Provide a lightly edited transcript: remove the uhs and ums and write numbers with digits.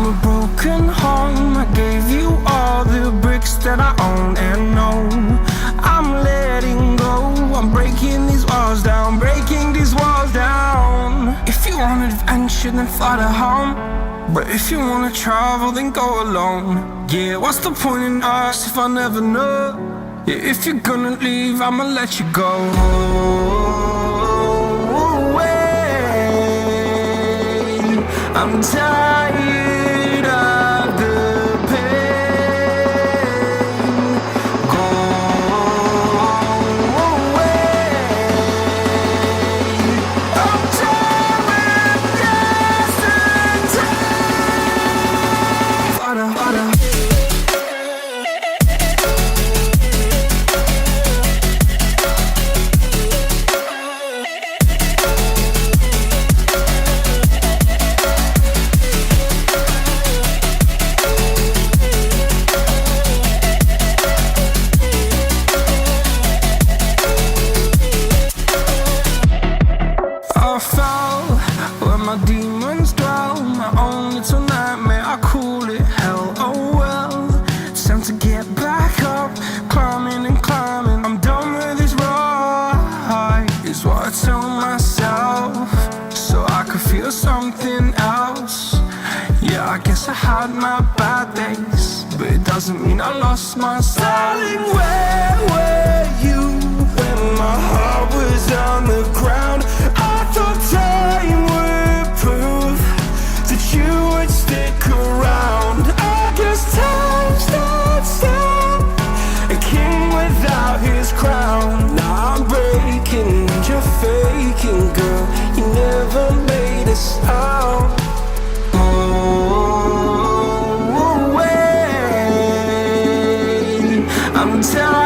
from a broken home. I gave you all the bricks that I own and know. I'm letting go, I'm breaking these walls down, breaking these walls down. If you want adventure, then fly to home. But if you wanna travel, then go alone. Yeah, what's the point in us if I never know? Yeah, if you're gonna leave, I'ma let you go. I'm tired of the pain. Go away. I'm tired of yesterday. Fada, fada. I fell where my demons dwell. My own little nightmare, I call it hell. Oh well, it's time to get back up. Climbing and climbing, I'm done with this ride, is what I tell myself, so I could feel something else. Yeah, I guess I had my bad days, but it doesn't mean I lost my style. Darling, where were you when my heart was on the ground? I thought time would prove that you would stick around. I guess time stands still, a king without his crown. Now I'm breaking and you're faking, girl. You never made a sound. Oh, wait, I'm tired.